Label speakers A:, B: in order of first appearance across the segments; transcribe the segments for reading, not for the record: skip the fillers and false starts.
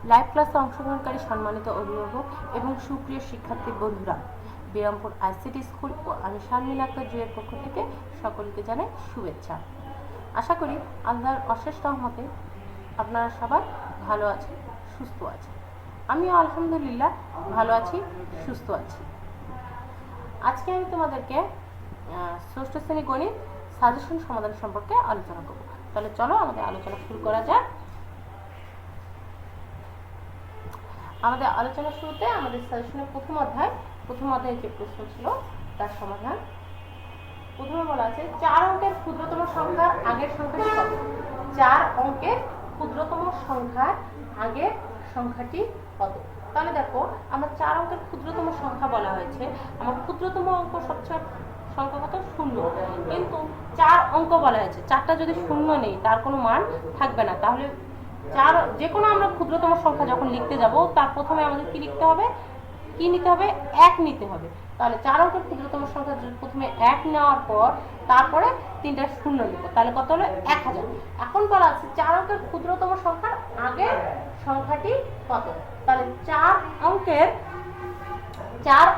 A: Live ক্লাসে অংশগ্রহণকারী সম্মানিত অভিভাবক এবং সুপ্রিয় শিক্ষার্থী বন্ধুরা, বিরামপুর আইসিটি স্কুল ও আমি শারমিন আক্তার জুয়ের পক্ষ থেকে সকলকে জানাই শুভেচ্ছা। আশা করি আল্লাহর অশেষ রহমতে আপনারা সবাই ভালো আছেন, সুস্থ আছেন। আমিও আলহামদুলিল্লাহ ভালো আছি, সুস্থ আছি। আজকে আমি তোমাদেরকে ষষ্ঠ শ্রেণী গণিত সাজেশন সমাধান সম্পর্কে আলোচনা করব। তাহলে চলো আমাদের আলোচনা শুরু করা যাক। আমাদের আলোচনা শুরুতে আমাদের সাজেশনের প্রথম অধ্যায়ে যে প্রশ্ন ছিল তার সমাধান। প্রথমে বলা আছে 4 অঙ্কের ক্ষুদ্রতম সংখ্যার আগের সংখ্যাটি কত? 4 অঙ্কের ক্ষুদ্রতম সংখ্যার আগের সংখ্যাটি কত? তাহলে দেখো, আমরা 4 অঙ্কের ক্ষুদ্রতম সংখ্যা বলা হয়েছে। আমার ক্ষুদ্রতম অঙ্ক সবচেয়ে সংখ্যা কত? 0। কিন্তু 4 অঙ্ক বলা হয়েছে, 4টা যদি 0 নেই তার কোনো মান থাকবে না। তাহলে যে কোনো আমরা ক্ষুদ্রতম সংখ্যা যখন লিখতে যাব তার প্রথমে আমাদের কি লিখতে হবে? কি নিতে হবে? 1 নিতে হবে। তাহলে 4 অঙ্কের ক্ষুদ্রতম সংখ্যা প্রথমে 1 নেওয়ার পর তারপরে 3টা 0 লিখব, তাহলে কত হলো? 1000। এখন বলা আছে 4 অঙ্কের ক্ষুদ্রতম সংখ্যার আগের সংখ্যাটি কত? তাহলে 4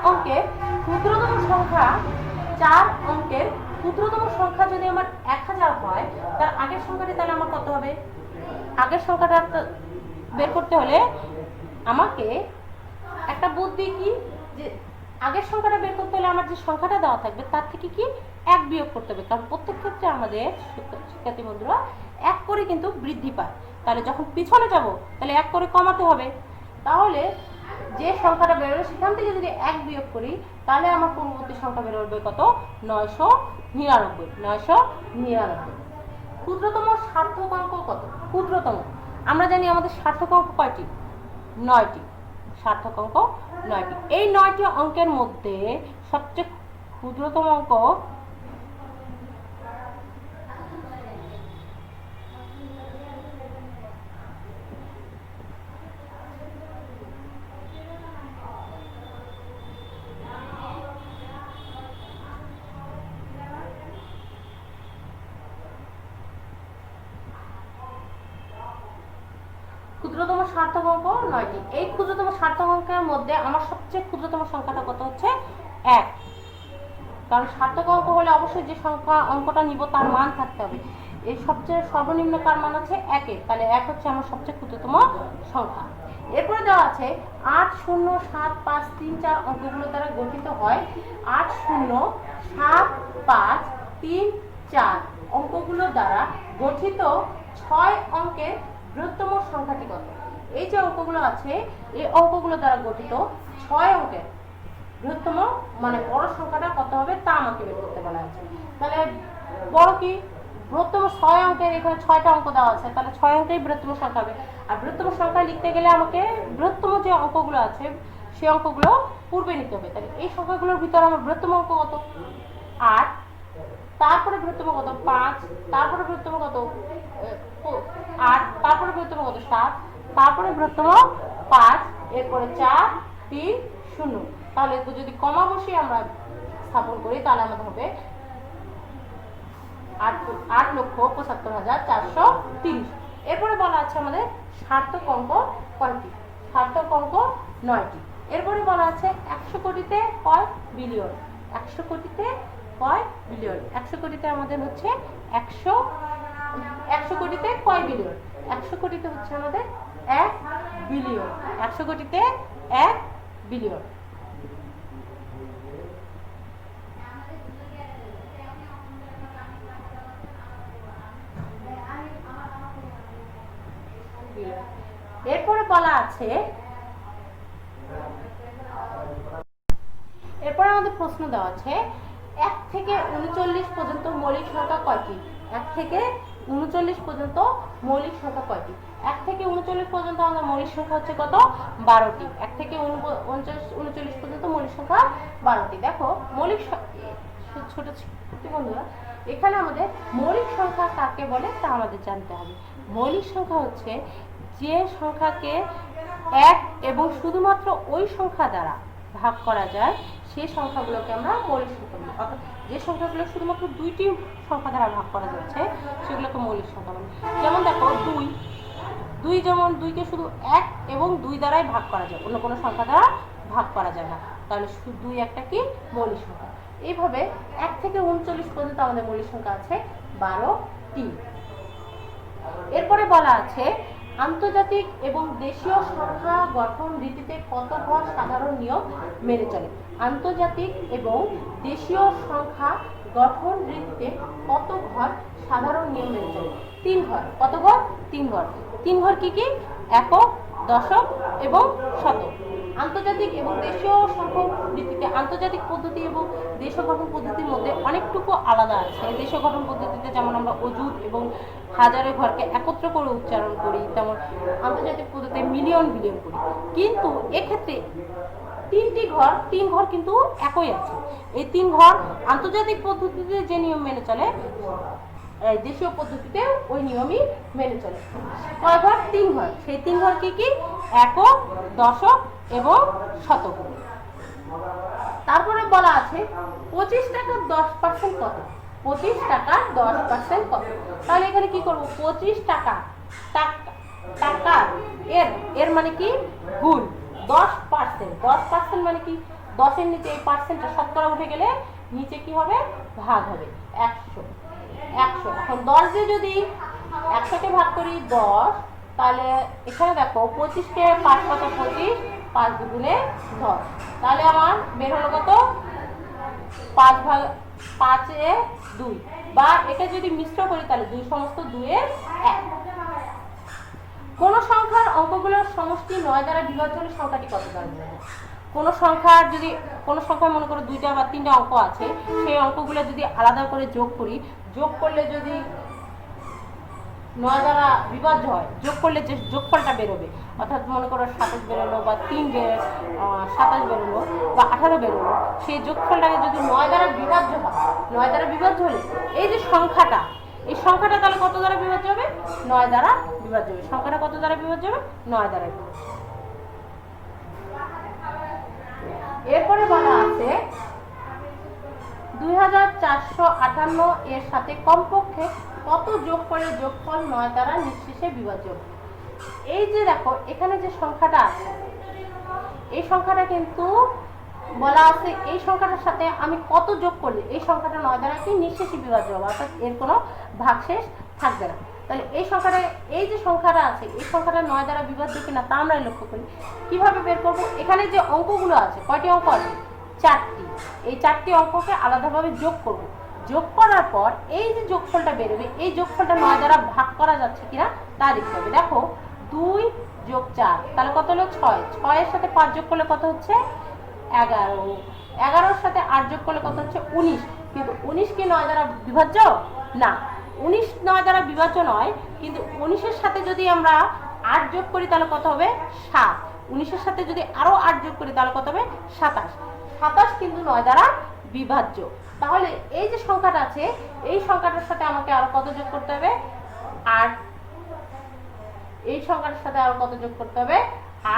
A: অঙ্কের ক্ষুদ্রতম সংখ্যা 4 অঙ্কের ক্ষুদ্রতম সংখ্যা যদি আমার 1000 হয়, তার আগের সংখ্যাটি তাহলে আমার কত হবে? আগের সংখ্যাটা বের করতে হলে আমাকে একটা বুদ্ধি কি, যে আগের সংখ্যাটা বের করতে হলে আমার যে সংখ্যাটা দেওয়া থাকবে তার থেকে কি 1 বিয়োগ করতে হবে। কারণ প্রত্যেক ক্ষেত্রে আমাদের শিক্ষার্থী বন্ধুরা 1 করে কিন্তু বৃদ্ধি পায়। তাহলে যখন পিছনে যাব তাহলে 1 করে কমাতে হবে। তাহলে যে সংখ্যাটা বেরোবে সেখান থেকে যদি 1 বিয়োগ করি তাহলে আমার পরবর্তী সংখ্যা বেরোবে কত? 999। ক্ষুদ্রতম সার্থক অঙ্ক কত? ক্ষুদ্রতম আমরা জানি আমাদের সার্থক অঙ্ক কয়টি? 9টি। সার্থক অঙ্ক 9টি। এই 9টি অঙ্কের মধ্যে সবচেয়ে ক্ষুদ্রতম অঙ্ক ক্ষুদ্রতম সার্থক অঙ্ক 9টি। এই ক্ষুদ্রতম সার্থক অঙ্কের মধ্যে আমার সবচেয়ে ক্ষুদ্রতম সংখ্যাটা কত হচ্ছে? 1। কারণ সার্থক অঙ্ক হলে অবশ্যই যে সংখ্যা অঙ্কটা নিব তার মান থাকতে হবে। এই সবচেয়ে সর্বনিম্ন কার মান আছে? 1 এর। তাহলে 1 হচ্ছে আমার সবচেয়ে ক্ষুদ্রতম সংখ্যা। এরপরে দেওয়া আছে 8 0 7 5 3 4 অঙ্কগুলো দ্বারা গঠিত হয় 8 0 7 5 3 4 অঙ্কগুলো দ্বারা গঠিত 6 অঙ্কের বৃহত্তম সংখ্যাটি কত? এই যে অঙ্কগুলো আছে এই অঙ্কগুলো দ্বারা গঠিত 6 অঙ্কের বৃহত্তম মানে বড় সংখ্যাটা কত হবে তা আমাকে বের করতে বলা আছে। তাহলে বড় কি? বৃহত্তম 6 অঙ্কের, এখানে 6টা অঙ্ক দেওয়া আছে, তাহলে 6 অঙ্কেই বৃহত্তম সংখ্যা হবে। আর বৃহত্তম সংখ্যা লিখতে গেলে আমাকে বৃহত্তম যে অঙ্কগুলো আছে সেই অঙ্কগুলো পূর্বে নিতে হবে। তাহলে এই সংখ্যাগুলোর ভিতরে আমার বৃহত্তম অঙ্ক কত? 8। তারপরে বৃহত্তম কত? 5। তারপরে বৃহত্তম কত? 8। তারপরে বৃহত্তম কত? 7। তারপরে বৃহত্তম 5। এরপরে 4 3 0। তাহলে যদি কমা বসিয়ে আমরা স্থাপন করি তাহলে আমাদের হবে 8,75,430। এরপরে বলা আছে আমাদের সার্থক অঙ্ক কয়টি? সার্থক অঙ্ক 9টি। এরপরে বলা আছে 100 কোটিতে কয় বিলিয়ন? 100 কোটিতে কয় বিলিয়ন? 100 কোটিতে আমাদের হচ্ছে 100 কোটিতে কয় বিলিয়ন? 100 কোটিতে হচ্ছে আমাদের 1 বিলিয়ন। 100 কোটিতে 1 বিলিয়ন। এরপরে বলা আছে, এরপরে আমাদের প্রশ্ন দেওয়া আছে 1 থেকে 39 পর্যন্ত মৌলিক সংখ্যা কয়টি? 1 থেকে 39 পর্যন্ত মৌলিক সংখ্যা কয়টি? 1 থেকে 39 পর্যন্ত আমাদের মৌলিক সংখ্যা হচ্ছে কত? 12টি। 1 থেকে 39 পর্যন্ত মৌলিক সংখ্যা 12টি। দেখো মৌলিক ছোট বন্ধুরা, এখানে আমাদের মৌলিক সংখ্যা কাকে বলে তা আমাদের জানতে হবে। মৌলিক সংখ্যা হচ্ছে যে সংখ্যাকে 1 এবং শুধুমাত্র ওই সংখ্যা দ্বারা ভাগ করা যায় সেই সংখ্যাগুলোকে আমরা মৌলিক সংখ্যা বলি। অর্থাৎ যে সংখ্যাগুলো শুধুমাত্র 2টি সংখ্যা দ্বারা ভাগ করা যাচ্ছে সেগুলোকে মৌলিক সংখ্যা বলি। যেমন দেখো 2 2 যেমন 2কে শুধু 1 এবং 2 দ্বারাই ভাগ করা যায়, অন্য কোনো সংখ্যা দ্বারা ভাগ করা যায় না, তাহলে শুধু 2 একটা কি মৌলিক সংখ্যা। এইভাবে 1 থেকে 39 পর্যন্ত আমাদের মৌলিক সংখ্যা আছে 12টি। এরপরে বলা আছে আন্তর্জাতিক এবং দেশীয় সংখ্যা গঠন রীতিতে কত ঘর সাধারণ নিয়ম মেনে চলে। আন্তর্জাতিক এবং দেশীয় সংখ্যা গঠন রীতিতে কত ঘর সাধারণ নিয়ম মেনে চলে? 3 ঘর। কত ঘর? 3 ঘর। 3 ঘর কি কি? একক, দশক এবং শতক। আন্তর্জাতিক এবং দেশীয় সংখ্যক রীতিতে আন্তর্জাতিক পদ্ধতি এবং দেশীয় গঠন পদ্ধতির মধ্যে অনেকটুকু আলাদা আছে। দেশীয় গঠন পদ্ধতিতে যেমন আমরা অযুত এবং হাজারের ঘরকে একত্র করে উচ্চারণ করি, তেমন আন্তর্জাতিক পদ্ধতিতে মিলিয়ন বিলিয়ন করি। কিন্তু এক্ষেত্রে 3 ঘর কিন্তু একই আছে। এই 3 ঘর আন্তর্জাতিক পদ্ধতিতে যে নিয়ম মেনে চলে, দেশীয় পদ্ধতিতে ওই নিয়মই মেনে চলে। কয় ঘর? 3 ঘর। সেই 3 ঘর কি কি? একক, দশক এবং শতক। তারপরে বলা আছে 25 টাকার 10% কত? 25 টাকার 10% কত? তাহলে এখানে কি করব? 25 টাকা টাকা এর মানে কি? গুণ 10%। 10% মানে কি? 10 এর নিচে এই পার্সেন্টটা শতকরা উঠে গেলে নিচে কি হবে? ভাগ হবে 100। এখন 10 দিয়ে যদি 100কে ভাগ করি 10, তাহলে এখানে দেখো 25কে 5 কত? 25, 5 দুগুণে 10। তাহলে আমার বের হলো কত? 5 এ 2, বা এটা যদি মিশ্র করি তাহলে 2 সমস্ত 2 এর 1। কোন সংখ্যার অঙ্কগুলোর সমষ্টি 9 দ্বারা বিভাজ্য হলে সংখ্যাটি কত দ্বারা বিভাজ্য? কোন সংখ্যা মনে করো 2টা বা 3টা অঙ্ক আছে, সেই অঙ্কগুলো যদি আলাদা করে যোগ করি, যোগ করলে যদি 9 দ্বারা বিভাজ্য হয়, যোগ করলে যে যোগফলটা বেরোবে, অর্থাৎ মনে করো 27 বেরোলো বা 27 বেরোলো বা 18 বেরোলো, সেই যোগফলটাকে যদি 9 দ্বারা বিভাজ্য হয়, 9 দ্বারা বিভাজ্য হলে এই যে সংখ্যাটা, এই সংখ্যাটা তাহলে কত দ্বারা বিভাজ্য হবে? 9 দ্বারা বিভাজ্য হবে। সংখ্যাটা কত দ্বারা বিভাজ্য হবে? 9 দ্বারা বিভাজ্য। এরপরে বলা আছে 2458 এর সাথে কমপক্ষে কত যোগ করে যোগফল 9 দ্বারা নিঃশেষে বিভাজ্য হবে? এই যে দেখো এখানে যে সংখ্যাটা আছে, এই সংখ্যাটা কিন্তু বলা আছে এই সংখ্যাটার সাথে আমি কত যোগ করলে এই সংখ্যাটা 9 দ্বারা কি নিঃশেষে বিভাজ্য হবে, অর্থাৎ এর কোনো ভাগশেষ থাকবে না। তাহলে এই সংখ্যাটা, এই যে সংখ্যাটা আছে, এই সংখ্যাটা 9 দ্বারা বিভাজ্য কিনা তা আমরা লক্ষ্য করি। কিভাবে বের করব? এখানে যে অঙ্কগুলো আছে, কয়টি অঙ্ক আছে? 4টি। এই 4টি অঙ্ককে আলাদাভাবে যোগ করব। যোগ করার পর এই যে যোগফলটা বেরোবে, এই যোগফলটা 9 দ্বারা ভাগ করা যাচ্ছে কিনা তা দেখতে হবে। দেখো 2 যোগ 4 তাহলে কত হলো? 6। 6 এর সাথে 5 যোগ করলে কত হচ্ছে? 11। 11 এর সাথে 8 যোগ করলে কত হচ্ছে? 19। কিন্তু 19 কি 9 দ্বারা বিভাজ্য? না, 19 9 দ্বারা বিভাজ্য নয়। কিন্তু 19 এর সাথে যদি আমরা 8 যোগ করি তাহলে কত হবে? 7। 19 এর সাথে যদি আরো 8 যোগ করি তাহলে কত হবে? 27। 27 কিন্তু 9 দ্বারা বিভাজ্য। তাহলে এই যে সংখ্যাটা আছে, এই সংখ্যাটার সাথে আমাকে আরো কত যোগ করতে হবে? 8। এই সংখ্যাটার সাথে আরো কত যোগ করতে হবে?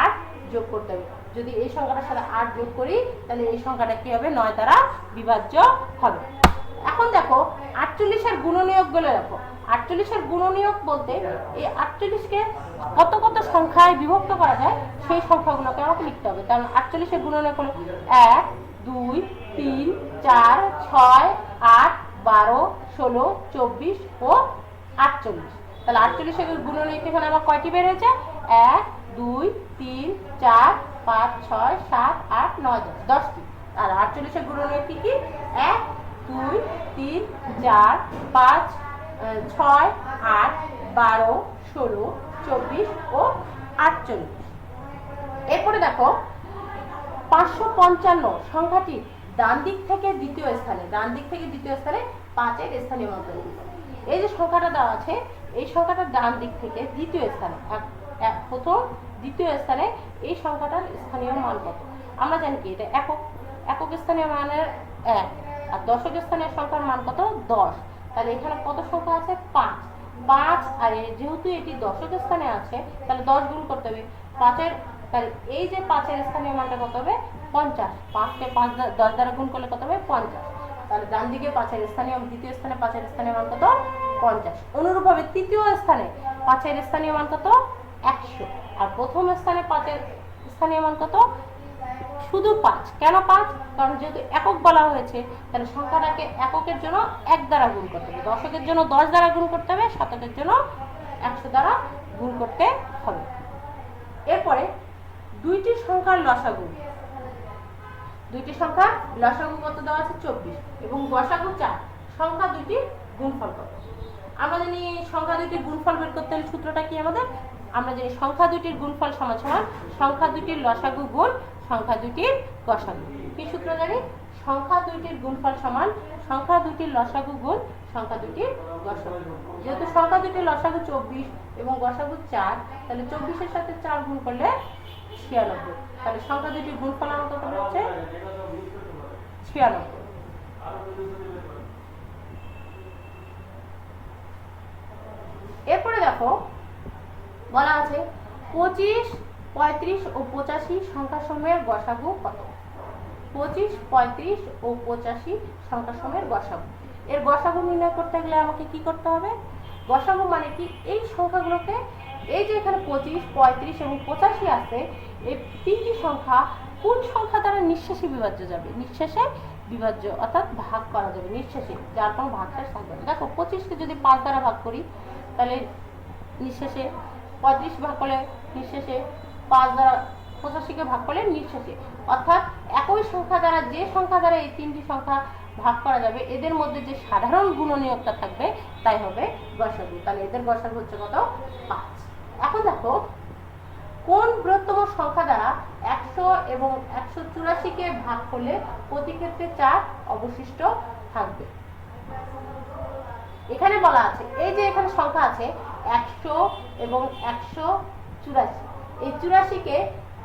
A: 8 যোগ করতে হবে। যদি এই সংখ্যাটার সাথে 8 যোগ করি তাহলে এই সংখ্যাটা কি হবে? 9 দ্বারা বিভাজ্য হবে। এখন দেখো 48 এর গুণনীয়কগুলো দেখো। 48 এর গুণনীয়ক বলতে এই 48 কে কত কত সংখ্যায় বিভক্ত করা যায় সেই সংখ্যাগুলোকে আমাকে লিখতে হবে। কারণ 48 এর গুণনীয়ক হলো 1 2 3 4 6 8 12 16 24 ও 48। তাহলে 48 এর গুণনীয়ক এখানে আমার কয়টি বের হয়েছে? 1 2 3 4 5 6 7 8 9 10টি। আর 48 এর গুণনীয়ক কি কি? 1 2 3 4 5 6 8 12 16 24 ও 48। এরপরে দেখো 555 সংখ্যাটি ডান দিক থেকে দ্বিতীয় স্থানে, 5 এর স্থানীয় মান তৈরি করে। এই যে সংখ্যাটা দেওয়া আছে, এই সংখ্যাটা ডান দিক থেকে দ্বিতীয় স্থানে, প্রথম দ্বিতীয় স্থানে এই সংখ্যাটার স্থানীয় মান কত? আমরা জানি কি এটা একক স্থানীয় মানের 1, আর দশক স্থানীয় সংখ্যার মান কত? 10। তাহলে এখানে কত সংখ্যা আছে? 5। আর যেহেতু এটি দশক স্থানে আছে তাহলে 10 গুণ করতে হবে 5 এর। তাহলে এই যে 5 এর স্থানীয় মানটা কত হবে? 50। 5 কে 10 দ্বারা গুণ করলে কত হবে? 50। তাহলে ডান দিকে 5 এর স্থানীয়, দ্বিতীয় স্থানে 5 এর স্থানীয় মান কত? 50। অনুরূপভাবে তৃতীয় স্থানে 5 এর স্থানীয় মান কত? 100। আর প্রথম স্থানে 5-এর স্থানীয় মান কত? শুধু 5। কেন 5? কারণ যেহেতু একক বলা হয়েছে, তাহলে সংখ্যাটাকে এককের জন্য 1 দ্বারা গুণ করতে হবে, দশকের জন্য 10 দ্বারা গুণ করতে হবে, শতকের জন্য 100 দ্বারা গুণ করতে হবে। এরপরে দুইটি সংখ্যার লসাগু, দুইটি সংখ্যার লসাগু কত দেওয়া আছে? 24 এবং গসাগু 4। সংখ্যা দুইটির গুণফল কত? আমরা জানি সংখ্যা দুইটির গুণফল বের করতে হলে সূত্রটা কি আমাদের? আমরা জানি সংখ্যা দুইটির গুণফল সমান সমান সংখ্যা দুইটির লসাগু গুণ সংখ্যা দুইটির গসাগু। কি সূত্র জানি? সংখ্যা দুইটির গুণফল সমান সংখ্যা দুইটির লসাগু গুণ সংখ্যা দুইটির গসাগু। যেহেতু সংখ্যা দুইটির লসাগু 24 এবং গসাগু 4, তাহলে 24-এর সাথে 4 গুণ করলে 96। তাহলে সংখ্যা দুইটির গুণফল আমার কত হচ্ছে? 96। এরপরে দেখো বলা আছে 25, 35 ও 85 সংখ্যা সমূহের গসাগু কত? 25, 35 ও 85 সংখ্যা সমূহের গসাগু। এর গসাগু নির্ণয় করতে গেলে আমাকে কি করতে হবে? গসাগু মানে কি? এই সংখ্যাগুলোকে, এই যে এখানে 25, 35 এবং 85 আছে, এই তিনটি সংখ্যা কোন সংখ্যা দ্বারা নিঃশেষে বিভাজ্য যাবে? নিঃশেষে বিভাজ্য অর্থাৎ ভাগ করা যাবে নিঃশেষে, যার কোনো ভাগশেষ থাকবে না। দেখো 25কে যদি 5 দ্বারা ভাগ করি তাহলে নিঃশেষে, 35 ভাগ করলে নিঃশেষে, 5 দ্বারা 85কে ভাগ করলে নিঃশেষে। অর্থাৎ একই সংখ্যা দ্বারা, যে সংখ্যা দ্বারা এই তিনটি সংখ্যা ভাগ করা যাবে, এদের মধ্যে যে সাধারণ গুণনীয়কটা থাকবে তাই হবে গসাগু। তাহলে এদের গসাগু হচ্ছে কত? 5। এখন দেখো কোন বৃহত্তম সংখ্যা দ্বারা 100 এবং 184কে ভাগ করলে প্রতি ক্ষেত্রে 4 অবশিষ্ট থাকবে? এখানে বলা আছে, এই যে এখানে সংখ্যা আছে 100 এবং 184, এই 84কে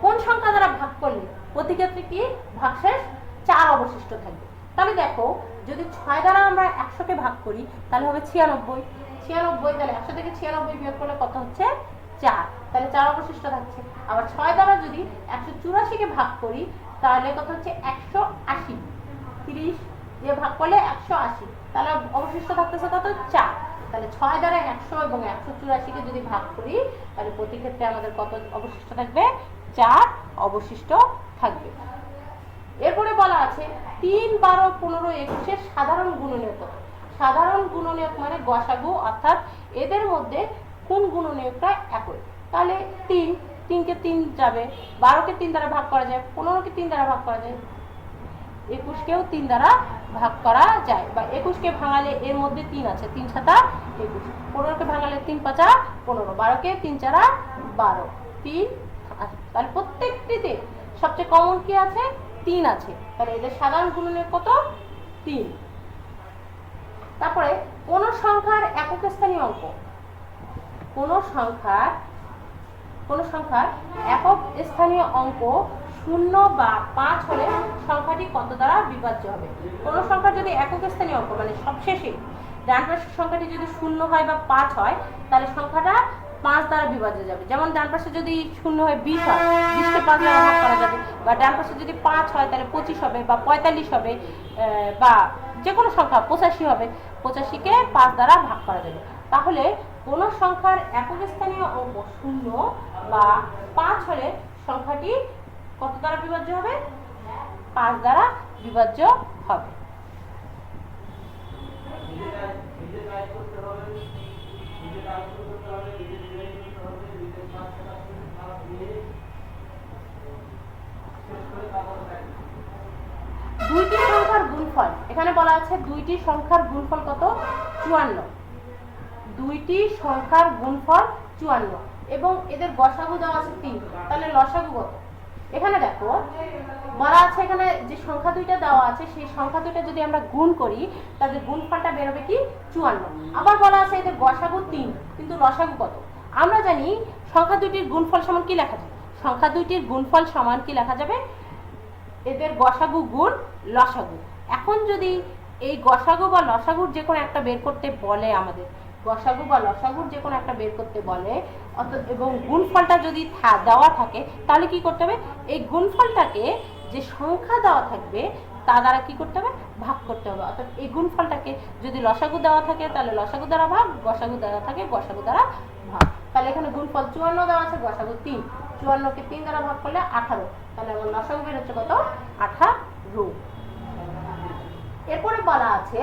A: কোন সংখ্যা দ্বারা ভাগ করলে প্রতি ক্ষেত্রে কি ভাগশেষ 4 অবশিষ্ট থাকবে? তাহলে দেখো যদি 6 দ্বারা আমরা 100কে ভাগ করি তাহলে হবে 96। 96, তাহলে 100 থেকে 96 বিয়োগ করলে কত হচ্ছে? 4। তাহলে 4 অবশিষ্ট থাকছে। আবার 6 দ্বারা যদি 184কে ভাগ করি তাহলে কত হচ্ছে? 180। 30 দিয়ে ভাগ করলে 180, তাহলে অবশিষ্ট থাকতেছে কত? 4। তাহলে 6 দ্বারা 100 এবং 184কে যদি ভাগ করি তাহলে প্রতি ক্ষেত্রে আমাদের কত অবশিষ্ট থাকবে? 4 অবশিষ্ট থাকবে। এরপরে বলা আছে 3, 12, 15, 21 এর সাধারণ গুণনীয়ক কত? সাধারণ গুণনীয়ক মানে গসাগু, অর্থাৎ এদের মধ্যে কোন গুণনীয়কটা একই? তাহলে 3কে 3 যাবে, 12কে 3 দ্বারা ভাগ করা যায়, 15কে 3 দ্বারা ভাগ করা যায়, 21কেও 3 দ্বারা ভাগ করা যায়। বা 21কে ভাঙালে এর মধ্যে 3 আছে, 3 7 21, 15কে ভাঙালে 3 5 15, 12কে 3 4 12, 3 আছে। তাহলে প্রত্যেকটিতে সবচেয়ে কমন কি আছে? 3 আছে। তাহলে এদের সাধারণ গুণনীয়ক কত? 3। তারপরে কোন সংখ্যার একক স্থানীয় অঙ্ক, কোন সংখ্যার একক স্থানীয় অঙ্ক 0 বা 5 হলে সংখ্যাটি কত দ্বারা বিভাজ্য হবে? কোন সংখ্যার যদি একক স্থানীয় অঙ্ক মানে সবশেষে ডান পাশের সংখ্যাটি যদি 0 হয় বা 5 হয় তাহলে সংখ্যাটা 5 দ্বারা বিভাজ্য যাবে। যেমন ডান পাশে যদি 0 হয় 20 হয়, 20কে 5 দ্বারা ভাগ করা যাবে। বা ডান পাশে যদি 5 হয় তাহলে 25 হবে বা 45 হবে, বা যে কোনো সংখ্যা 85 হবে, 85কে 5 দ্বারা ভাগ করা যাবে। তাহলে কোন সংখ্যার একক স্থানীয় অঙ্ক 0 বা 5 হলে সংখ্যাটি কত দ্বারা বিভাজ্য হবে? 5 দ্বারা বিভাজ্য হবে। দুইটি সংখ্যার গুণফল, এখানে বলা আছে দুইটি সংখ্যার গুণফল কত? 54। দুইটি সংখ্যার গুণফল 54 এবং এদের গসাগু দেওয়া আছে 3। তাহলে লসাগু কত? এখানে দেখো বলা আছে, এখানে যে সংখ্যা দুইটা দেওয়া আছে সেই সংখ্যা দুইটা যদি আমরা গুণ করি তাহলে গুণফলটা বের হবে কি? 54। আবার বলা আছে এদের গসাগু 3, কিন্তু লসাগু কত? আমরা জানি সংখ্যা দুইটির গুণফল সমান কি লেখা যায়? সংখ্যা দুইটির গুণফল সমান কি লেখা যাবে? এদের গসাগু গুণ লসাগু। এখন যদি এই গসাগু বা লসাগুর যে কোনো একটা বের করতে বলে, আমাদের গসাগু বা লসাগুর যে কোনো একটা বের করতে বলে এবং গুণফলটা যদি দেওয়া থাকে তাহলে কি করতে হবে? এই গুণফলটাকে যে সংখ্যা দেওয়া থাকবে তা দ্বারা কি করতে হবে? ভাগ করতে হবে। অর্থাৎ এই গুণফলটাকে যদি লসাগু দেওয়া থাকে তাহলে লসাগু দ্বারা ভাগ, গসাগু দেওয়া থাকে গসাগু দ্বারা ভাগ। তাহলে এখানে গুণফল 54 দেওয়া আছে, গসাগু 3, 54কে 3 দ্বারা ভাগ করলে 18, তাহলে আমার লসাগু বের হচ্ছে কত? 18। এরপরে বলা আছে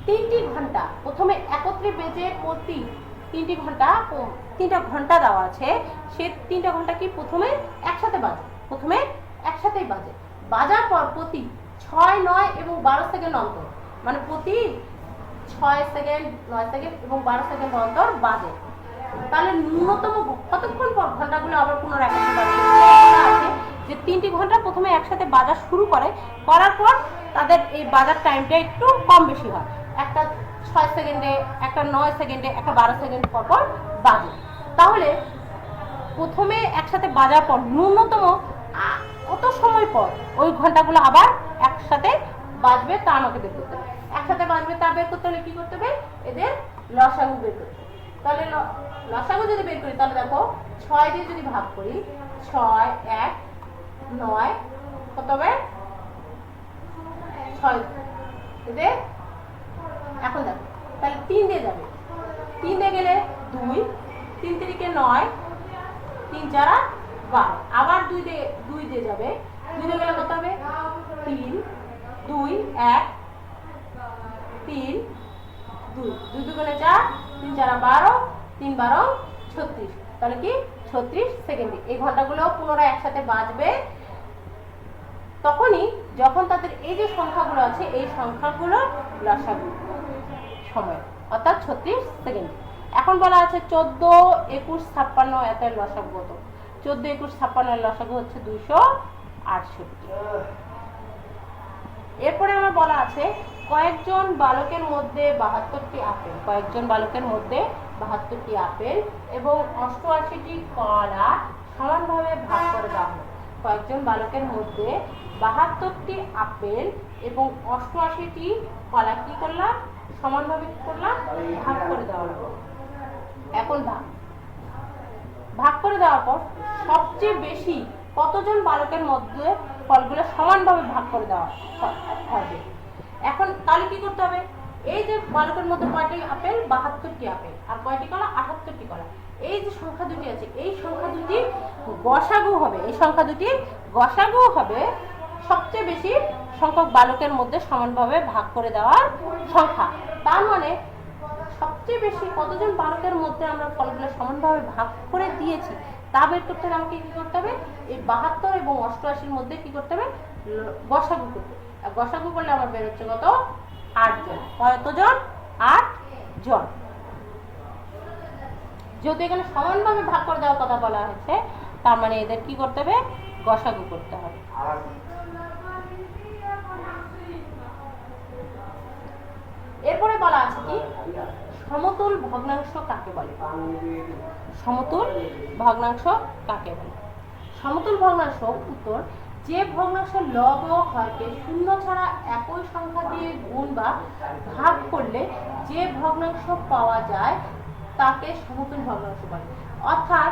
A: 3টি ঘন্টা প্রথমে একত্রে বেজে প্রতি 3টি ঘন্টা 3টা ঘন্টা দেওয়া আছে, সে 3টা ঘন্টা কি প্রথমে একসাথে বাজে, প্রথমে একসাথেই বাজে, বাজার পর প্রতি 6, 9 এবং 12 সেকেন্ড অন্তর, মানে প্রতি 6 সেকেন্ড, 9 সেকেন্ড এবং 12 সেকেন্ড অন্তর বাজে। তাহলে ন্যূনতম কতক্ষণ পর ঘন্টাগুলো আবার পুনরায় একসাথে বাজে? আছে যে 3টি ঘন্টা প্রথমে একসাথে বাজা শুরু করে, করার পর তাদের এই বাজার টাইমটা একটু কম বেশি হয়, একটা 6 সেকেন্ডে, একটা 9 সেকেন্ডে, একটা 12 সেকেন্ড পর পর বাজে। তাহলে প্রথমে একসাথে বাজার পর ন্যূনতম কত সময় পর ওই ঘন্টাগুলো আবার একসাথে বাজবে তা আমাকে বের করতে হবে। একসাথে বাজবে তা বের করতে হলে কি করতে হবে? এদের লসাগু বের করতে হবে। তাহলে লসাগু যদি বের করি তাহলে দেখো 6 দিয়ে যদি ভাগ করি, 6, 1, 9, কত হবে? 6 এদের। এখন দেখো তাহলে 3 দিয়ে যাবে, 3 দিয়ে গেলে 2, 3 তিরিকে 9, 3 4 12, আবার 2 দিয়ে যাবে, 2 দিয়ে গেলে কত হবে? 3, 2, 1, 3, 2, 2 দুগুণে 4, 3 4 12, 3 12 36, তাহলে কি 36 সেকেন্ডে এই ঘন্টাগুলো পুনরায় একসাথে বাজবে তখনই যখন তাদের এই যে সংখ্যাগুলো আছে এই সংখ্যাগুলো লসাগু সময়, অর্থাৎ 36 সেকেন্ড। এখন বলা আছে 14, 21, 56 এর লসাগু কত? 14, 21, 56 এর লসাগু হচ্ছে 268। এরপরে আমার বলা আছে কয়েকজন বালকের মধ্যে 72টি আপেল, কয়েকজন বালকের মধ্যে 72টি আপেল এবং 88টি কলা সমানভাবে ভাগ করে দেওয়া হলো। কয়েকজন বালকের মধ্যে 72টি আপেল এবং 88টি কলা কি করলাম? সমানভাবে কি করলাম? ভাগ করে দেওয়া হলো। এখন ভাগ করে দেওয়ার পর সবচেয়ে বেশি কতজন বালকের মধ্যে ফলগুলো সমানভাবে ভাগ করে দেওয়া হবে? এখন তাহলে কি করতে হবে? এই যে বালকের মধ্যে কয়টি আপেল? 72টি আপেল, আর কয়টি কলা? 78টি কলা। এই যে সংখ্যা দুটি আছে এই সংখ্যা দুটি গসাগু হবে, এই সংখ্যা দুটি গসাগু হবে সবচেয়ে বেশি সংখ্যক বালকের মধ্যে সমানভাবে ভাগ করে দেওয়ার সংখ্যা। তার মানে সবচেয়ে বেশি কতজন বালকের মধ্যে আমরা ফলগুলো সমানভাবে ভাগ করে দিয়েছি তা বের করতে হলে আমাকে কি করতে হবে? এই 72 এবং 88-র মধ্যে কি করতে হবে? গসাগু করতে হবে। আর গসাগু করলে আমার বের হচ্ছে কত? 8 জন। কতজন? 8 জন। যেহেতু এখানে সমানভাবে ভাগ করে দেওয়ার কথা বলা হয়েছে তার মানে এদের কি করতে হবে? গসাগু করতে হবে। এরপরে বলা আছে কি সমতুল ভগ্নাংশ কাকে বলে? সমতুল ভগ্নাংশ কাকে বলে? সমতুল ভগ্নাংশ উত্তর, যে ভগ্নাংশের লব ও হরকে শূন্য ছাড়া একই সংখ্যা দিয়ে গুণ বা ভাগ করলে যে ভগ্নাংশ পাওয়া যায় তাকে সমতুল ভগ্নাংশ বলে। অর্থাৎ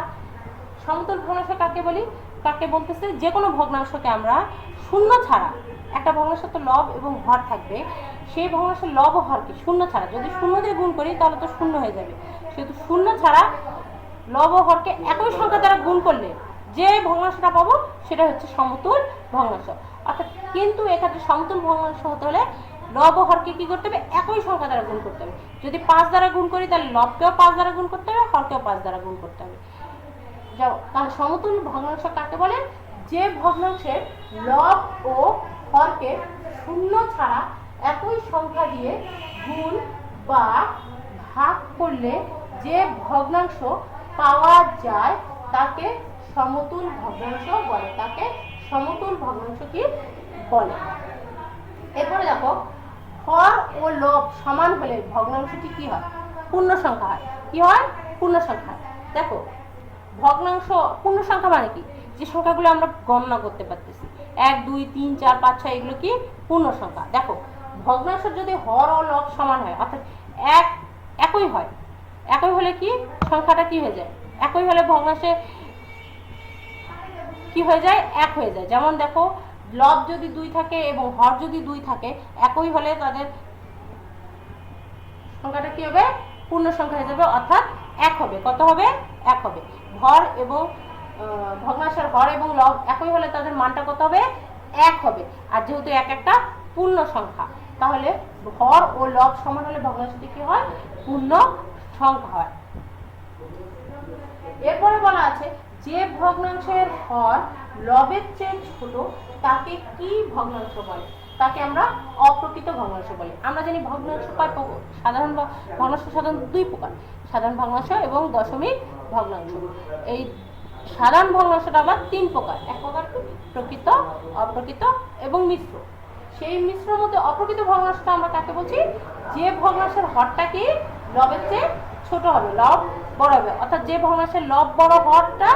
A: সমতুল ভগ্নাংশ কাকে বলি? কাকে বলতেছে? যে কোনো ভগ্নাংশকে আমরা শূন্য ছাড়া, একটা ভগ্নাংশের তো লব এবং হর থাকবে, সেই ভগ্নাংশের লব ও হরকে শূন্য ছাড়া, যদি শূন্য দিয়ে গুণ করি তাহলে তো শূন্য হয়ে যাবে, সেহেতু শূন্য ছাড়া লব ও হরকে একই সংখ্যা দ্বারা গুণ করলে যে ভগ্নাংশটা পাবো সেটা হচ্ছে সমতুল ভগ্নাংশ। অর্থাৎ কিন্তু এক্ষেত্রে সমতুল ভগ্নাংশ হতে হলে লব ও হরকে কি করতে হবে? একই সংখ্যা দ্বারা গুণ করতে হবে। যদি 5 দ্বারা গুণ করি তাহলে লবকেও 5 দ্বারা গুণ করতে হবে, হরকেও 5 দ্বারা গুণ করতে হবে। তাহলে সমতুল ভগ্নাংশ কাকে বলে? যে ভগ্নাংশের লব ও হরকে শূন্য ছাড়া একই সংখ্যা দিয়ে গুণ বা ভাগ করলে যে ভগ্নাংশ পাওয়া যায় তাকে সমতুল ভগ্নাংশ বলে। তাকে সমতুল ভগ্নাংশ কি বলে? এরপরে দেখো হর ও লব সমান হলে ভগ্নাংশটি কি হয়? পূর্ণ সংখ্যা হয়। কি হয়? পূর্ণ সংখ্যা। দেখো ভগ্নাংশ পূর্ণ সংখ্যা মানে কি? যে সংখ্যাগুলো আমরা গণনা করতে পারতেছি 1 2 3 4 5 6 এগুলো কি পূর্ণ সংখ্যা। দেখো ভগ্নাংশ যদি হর ও লব সমান হয় অর্থাৎ একই হয়, একই হলে কি সংখ্যাটা কি হয়ে যায়? একই হলে ভগ্নাংশে কি হয়ে যায়? এক হয়ে যায়। যেমন দেখো লব যদি 2 থাকে এবং হর যদি 2 থাকে একই হলে তাদের সংখ্যাটা কি হবে? পূর্ণ সংখ্যা হয়ে যাবে, অর্থাৎ 1 হবে। কত হবে? এক হবে। হর এবং ভগ্নাংশের হর এবং লব একই হলে তাদের মানটা কত হবে? এক হবে। আর যেহেতু এক একটা পূর্ণ সংখ্যা, তাহলে হর ও লব সমান হলে ভগ্নাংশটি কি হয়? পূর্ণ সংখ্যা হয়। এরপরে বলা আছে যে ভগ্নাংশের হর লবের চেয়ে ছোট তাকে কি ভগ্নাংশ বলে? তাকে আমরা অপ্রকৃত ভগ্নাংশ বলি। আমরা জানি ভগ্নাংশ কয় প্রকার? সাধারণ ভগ্নাংশ সাধারণত দুই প্রকার, সাধারণ ভগ্নাংশ এবং দশমিক ভগ্নাংশ। এই সাধারণ ভগ্নাংশটা আবার তিন প্রকার, এক প্রকার কি? প্রকৃত, অপ্রকৃত এবং মিশ্র। সেই মিশ্রের মধ্যে অপ্রকৃত ভগ্নাংশটা আমরা কাকে বলছি? যে ভগ্নাংশের হরটা কি লবের চেয়ে ছোট হবে, লব বড় হবে, অর্থাৎ যে ভগ্নাংশের লব বড় হরটা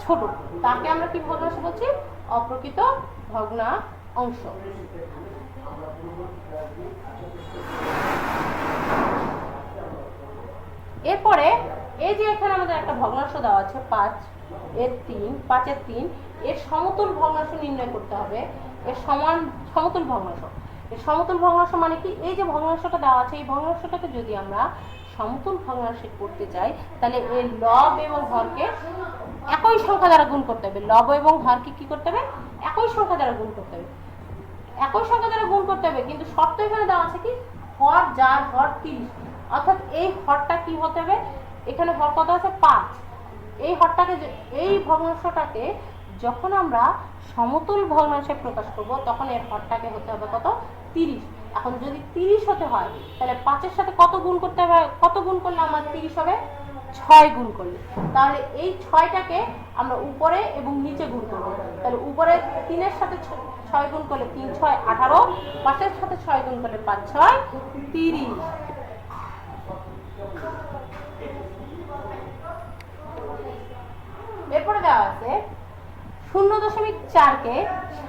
A: ছোট তাকে আমরা কি ভগ্নাংশ বলছি? অপ্রকৃত ভগ্নাংশ। এরপরে এই যে এখানে আমাদের একটা ভগ্নাংশ দেওয়া আছে 5/3, এর সমতুল ভগ্নাংশ নির্ণয় করতে হবে। এর সমতুল ভগ্নাংশ, এর সমতুল ভগ্নাংশ মানে কি? এই যে ভগ্নাংশটা দেওয়া আছে এই ভগ্নাংশটাকে যদি আমরা সমতুল ভগ্নাংশ করতে চাই তাহলে এর লব এবং হরকে একই সংখ্যা দ্বারা গুণ করতে হবে। লব এবং হরকে কি করতে হবে? একই সংখ্যা দ্বারা গুণ করতে হবে, একই সংখ্যা দ্বারা গুণ করতে হবে। কিন্তু শর্ত এখানে দেওয়া আছে কি? হর যার হর 30, অর্থাৎ এই হরটা কি হতে হবে? এখানে হর কত আছে? 5। এই হরটাকে, এই ভগ্নাংশটাকে যখন আমরা সমতুল ভগ্নাংশে প্রকাশ করব তখন এর হরটাকে হতে হবে কত? 30। এখন যদি 30 হতে হয় তাহলে 5-এর সাথে কত গুণ করতে হবে? কত গুণ করলে আমার 30 হবে? 6 গুণ করলে। তাহলে এই 6টাকে আমরা উপরে এবং নিচে গুণ করব। তাহলে উপরে 3-এর সাথে 6 গুণ করলে 3 6 18, 5-এর সাথে 6 গুণ করলে 5 6 30। এরপরে দেওয়া আছে 0.4কে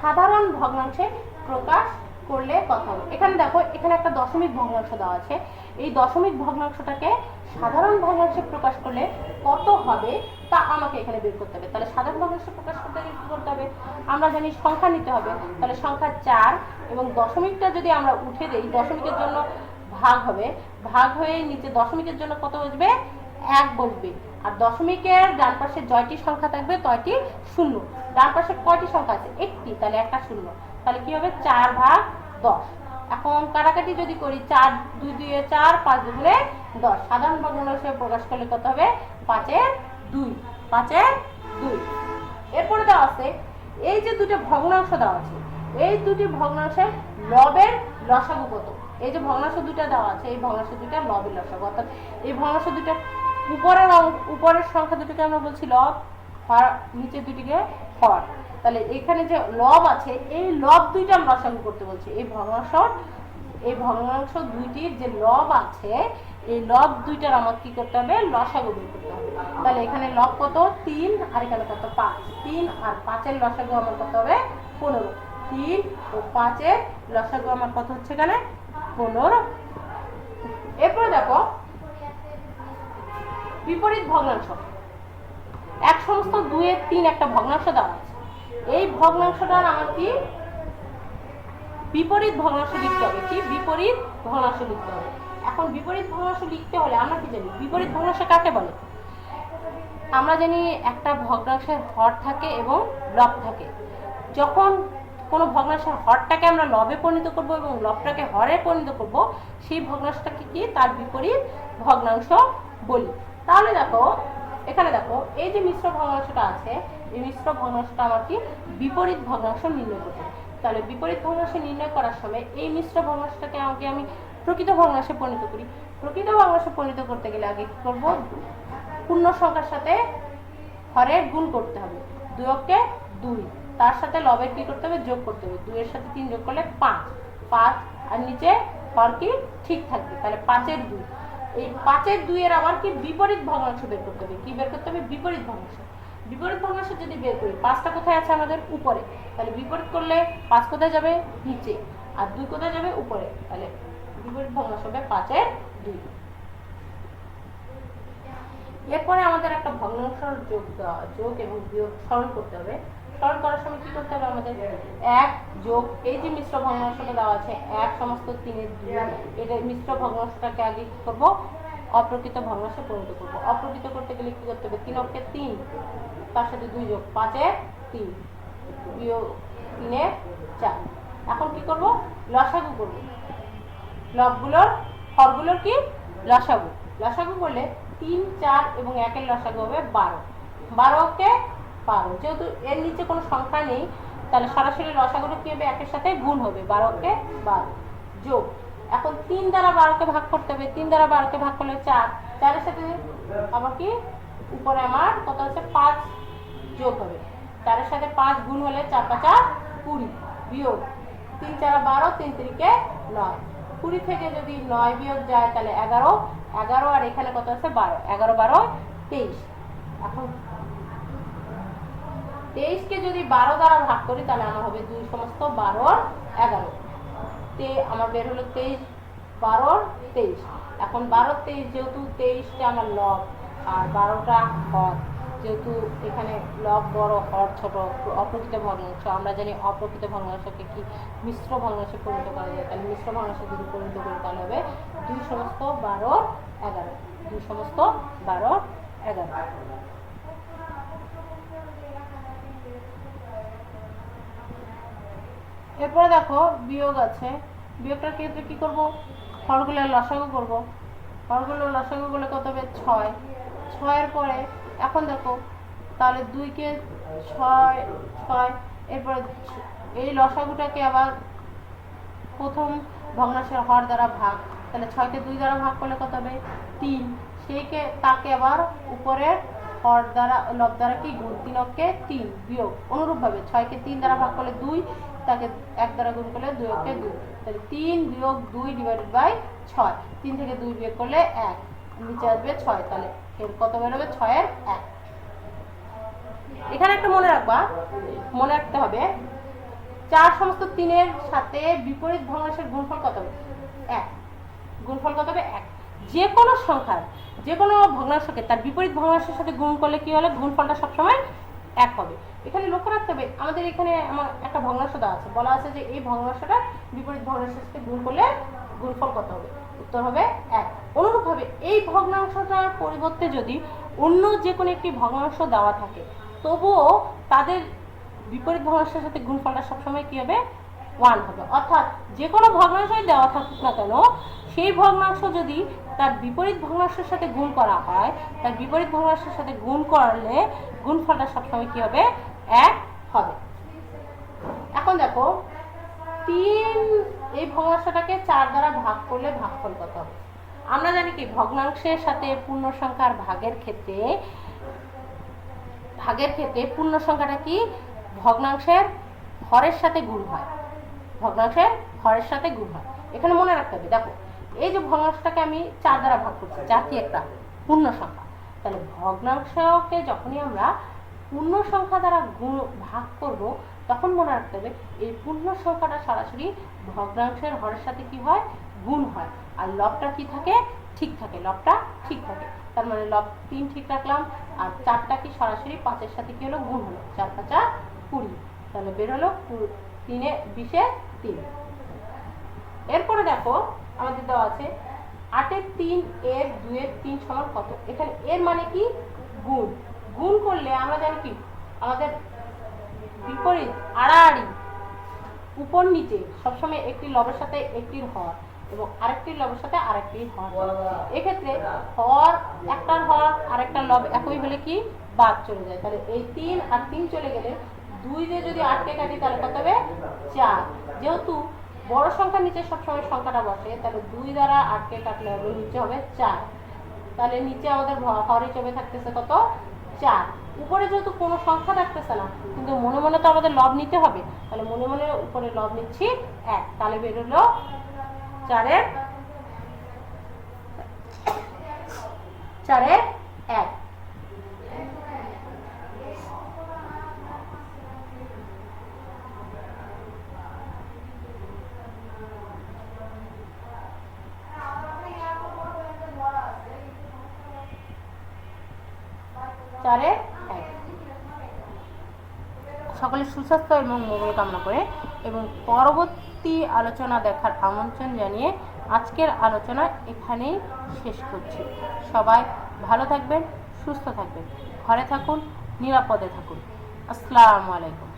A: সাধারণ ভগ্নাংশে প্রকাশ করলে কত হবে? এখানে দেখো, এখানে একটা দশমিক ভগ্নাংশ দেওয়া আছে। এই দশমিক ভগ্নাংশটাকে সাধারণ ভগ্নাংশে প্রকাশ করলে কত হবে তা আমাকে এখানে বের করতে হবে। তাহলে সাধারণ ভগ্নাংশে প্রকাশ করতে গেলে কি করতে হবে? আমরা জানি সংখ্যা নিতে হবে। তাহলে সংখ্যা 4 এবং দশমিকটা যদি আমরা উঠে দেই, দশমিকের জন্য ভাগ হবে, ভাগ হয়ে নিচে দশমিকের জন্য কত বসবে? 1 বসবে। আর দশমিকের ডান পাশে জয়টি সংখ্যা থাকবে তয়টি শূন্য। ডান পাশে কয়টি সংখ্যা আছে? একটি, তাহলে একটা শূন্য। তাহলে কি হবে? 4/10। এখন কাটাকাটি যদি করি, 4 2 2 4, 5 2 10। সাধারণ ভগ্নাংশে প্রকাশ করলে কত হবে? 5/2, 5/2। এরপরে দেওয়া আছে এই যে দুটো ভগ্নাংশ দেওয়া আছে, এই দুটি ভগ্নাংশের লবের লসাগু কত? এই যে ভগ্নাংশ দুটো দেওয়া আছে এই ভগ্নাংশ দুটো লবের লসাগু, অর্থাৎ এই ভগ্নাংশ দুটো উপরের সংখ্যা দুটোকে আমরা বলছি লব, হর নিচে দুটিকে হর। তাহলে এখানে যে লব আছে এই লব দুইটা আমরা লসাগু করতে বলছি। এই ভগ্নাংশ দুইটির যে লব আছে এই লব দুইটার আমার কি করতে হবে? লসাগু বের করতে হবে। তাহলে এখানে লব কত? 3 আর এখানে কত? 5। 3 আর 5-এর লসাগু আমার কত হবে? 15। 3 ও 5-এর লসাগু আমার কত হচ্ছে এখানে? 15। এরপরে দেখো বিপরীত ভগ্নাংশ। এক সমস্ত 2/3 একটা ভগ্নাংশ দেওয়া আছে। এই ভগ্নাংশটার আমার কি বিপরীত ভগ্নাংশ লিখতে হবে। কি বিপরীত ভগ্নাংশ লিখতে হবে? এখন বিপরীত ভগ্নাংশ লিখতে হলে আমরা কি জানি? বিপরীত ভগ্নাংশ কাকে বলে? আমরা জানি একটা ভগ্নাংশের হর থাকে এবং লব থাকে। যখন কোনো ভগ্নাংশের হরটাকে আমরা লবে পরিণত করব এবং লবটাকে হরে পরিণত করব, সেই ভগ্নাংশটাকে কি তার বিপরীত ভগ্নাংশ বলি। তাহলে দেখো, এখানে দেখো এই যে মিশ্র ভগ্নাংশটা আছে এই মিশ্র ভগ্নাংশটা আমার কি বিপরীত ভগ্নাংশ নির্ণয় করতে। তাহলে বিপরীত ভগ্নাংশ নির্ণয় করার সময় এই মিশ্র ভগ্নাংশটাকে আগে আমি প্রকৃত ভগ্নাংশে পরিণত করি। প্রকৃত ভগ্নাংশে পরিণত করতে গেলে আগে কি করব? পূর্ণ সংখ্যার সাথে হরের গুণ করতে হবে। 2 2, তার সাথে লবের কি করতে হবে? যোগ করতে হবে। 2 এর সাথে 3 যোগ করলে 5, 5 আর নিচে হর কি ঠিক থাকবে। তাহলে 5/2। এই 5/2 এর আবার কি বিপরীত ভগ্নাংশ বের করতে হবে। কি বের করতে হবে? বিপরীত ভগ্নাংশ। বিপরীত ভগ্নাংশ যদি বের করি, 5টা কোথায় আছে আমাদের? উপরে। তাহলে বিপরীত করলে 5 কোথায় যাবে? নিচে। আর 2 কোথায় যাবে? উপরে। তাহলে বিপরীত ভগ্নাংশ হবে 5/2। এরপরে আমাদের একটা ভগ্নাংশের যোগ এবং বিয়োগ সরল করতে হবে। সরল করার সময় কি করতে হবে আমাদের? 1 যোগ এই যে মিশ্র ভগ্নাংশটা দেওয়া আছে 1 সমস্ত 3/2, এটা মিশ্র ভগ্নাংশটাকে আগে কি করব? অপ্রকৃত ভগ্নাংশে পরিণত করবো। অপ্রকৃত করতে গেলে কি করতে হবে, 3 অক্ষে 3, তার সাথে 2 যোগ 5 এ 3 বিয়োগ 3 এ 4। এখন কি করব, লসাগু করব। লবগুলোর হরগুলোর কি লসাগু। লসাগু করলে 3, 4 এবং 1 এর লসাগু হবে 12। 12 কে 12, যেহেতু এর নিচে কোনো সংখ্যা নেই তাহলে সরাসরি লসাগুটা কি হবে, 1 এর সাথে গুণ হবে, 12 কে 12 যোগ। এখন 3 দ্বারা 12 কে ভাগ করতে হবে, 3 দ্বারা 12 কে ভাগ করলে 4, 4 এর সাথে আবার কি উপরে আমার কত আছে 5 যোগ হবে, 4 এর সাথে 5 গুণ হলে 4 5 20 বিয়োগ 3 4 12, 3 3 9। 20 থেকে যদি 9 বিয়োগ যায় তাহলে 11, 11 আর এখানে কত আছে 12, 11 12 23। এখন 23 কে যদি 12 দ্বারা ভাগ করি তাহলে আমার হবে 2 সমস্ত 12 11 তে আমার বের হলো 23 12 23। এখন 12 23, যেহেতু 23টা আমার লব আর 12টা হর, যেহেতু এখানে লব বড় হর ছোট, অপ্রকৃত ভগ্নাংশ, আমরা জানি অপ্রকৃত ভগ্নাংশকে কি মিশ্র ভগ্নাংশে পরিণত করা যায়, তাহলে মিশ্র ভগ্নাংশে যদি পরিণত করি তাহলে হবে 2 সমস্ত 12 11, 2 সমস্ত 12 11। এরপরে দেখো বিয়োগ আছে, বিয়োগটার ক্ষেত্রে কি করব, হরগুলোর লসাগু করব। হরগুলোর লসাগু করলে কত হবে 6, 6 এর পরে এখন দেখো তাহলে 2 কে 6 6, এরপরে এই লসাগুটাকে আবার প্রথম ভগ্নাংশের হর দ্বারা ভাগ, তাহলে 6 কে 2 দ্বারা ভাগ করলে কত হবে 3, সেইকে তাকে আবার উপরের হর দ্বারা লব দ্বারা কি গুণ, 3 অক্ষে 3 বিয়োগ। অনুরূপভাবে 6 কে 3 দ্বারা ভাগ করলে 2, তাকে 1 দ্বারা গুণ করলে 2 অক্ষে 2, তাহলে 3 বিয়োগ 2 ডিভাইডেড বাই 6, 3 থেকে 2 বিয়োগ করলে 1, নিচে আসবে 6, তাহলে এর কত বেরোবে 6 এর 1। এখানে একটা মনে রাখবা, মনে রাখতে হবে 4 সমস্ত 3 এর সাথে বিপরীত ভগ্নাংশের গুণফল কত হবে 1, গুণফল কত হবে 1। যে কোনো সংখ্যার যে কোনো ভগ্নাংশকে তার বিপরীত ভগ্নাংশের সাথে গুণ করলে কি হলে গুণফলটা সবসময় 1 হবে। এখানে লক্ষ্য রাখতে হবে, আমাদের এখানে আমার একটা ভগ্নাংশ দেওয়া আছে, বলা আছে যে এই ভগ্নাংশটা বিপরীত ভগ্নাংশের সাথে গুণ করলে গুণফল কত হবে, উত্তর হবে 1। অনুরূপভাবে এই ভগ্নাংশটার পরিবর্তে যদি অন্য যে কোনো একটি ভগ্নাংশ দেওয়া থাকে তবুও তাদের বিপরীত ভগ্নাংশের সাথে গুণফলটা সবসময় কি হবে 1 হবে। অর্থাৎ যে কোনো ভগ্নাংশই দেওয়া থাকুক না কেন, সেই ভগ্নাংশ যদি তার বিপরীত ভগ্নাংশের সাথে গুণ করা হয়, তার বিপরীত ভগ্নাংশের সাথে গুণ করলে গুণফলটা সবসময় কি হবে 1 হবে। এখন দেখো 3 এই ভগ্নাংশটাকে 4 দ্বারা ভাগ করলে ভাগফল কত হবে। আমরা জানি কি ভগ্নাংশের সাথে পূর্ণ সংখ্যার ভাগের ক্ষেত্রে পূর্ণ সংখ্যাটা কি ভগ্নাংশের হরের সাথে গুণ হয়, ভগ্নাংশের হরের সাথে গুণ হয়। এখানে মনে রাখতে হবে, দেখো এই যে ভগ্নাংশটাকে আমি 4 দ্বারা ভাগ করছি, যা কি একটা পূর্ণ সংখ্যা, তাহলে ভগ্নাংশকে যখনই আমরা পূর্ণ সংখ্যা দ্বারা ভাগ করব তখন মনে রাখতে হবে এই পূর্ণ সংখ্যাটা সরাসরি ভগ্নাংশের হরের সাথে কি হয় গুণ হয়, আর লবটা কি থাকে ঠিক থাকে, লবটা ঠিক থাকে। তার মানে লব 3 ঠিক রাখলাম, আর 4টা কি সরাসরি 5 এর সাথে কি হলো গুণ হলো, 4 5 20, তাহলে বের হলো 3 এ 20 এ 3। এরপরে দেখো আমাদের দেওয়া আছে 8 এর 3 এর 2 এর 3 সমান কত। এখানে এর মানে কি গুণ, গুণ করলে আমরা জানি কি আমাদের বিপরীত আড়াআড়ি উপর নিচে সবসময় একটি লবের সাথে একটির হর এবং আরেকটি লবের সাথে আরেকটির হর। এক্ষেত্রে হর একটার হর আরেকটা লব একই হলে কি বাদ চলে যায়, তাহলে এই 3 আর 3 চলে গেলে 2 দিয়ে যদি 8 কে কাটি তাহলে কত হবে 4। যেহেতু বড় সংখ্যার নিচে সবসময় সংখ্যাটা বসে, তাহলে 2 দ্বারা 8 কে কাটলে হবে নিচে হবে 4, তাহলে নিচে আমাদের হর হিসেবে থাকতেছে কত 4। উপরে যেহেতু কোনো সংখ্যা থাকতেছে না কিন্তু মনে মনে তো আমাদের লব নিতে হবে, তাহলে মনে মনে উপরে লব নিচ্ছি 1, তাহলে বের হলো 4 এর 1। সকলের সুস্বাস্থ্য এবং মঙ্গল কামনা করে এবং পরবর্তী আলোচনা দেখার আমন্ত্রণ জানিয়ে আজকের আলোচনা এখানেই শেষ করছি। সবাই ভালো থাকবেন, সুস্থ থাকবেন, ঘরে থাকুন, নিরাপদে থাকুন। আসসালামু আলাইকুম।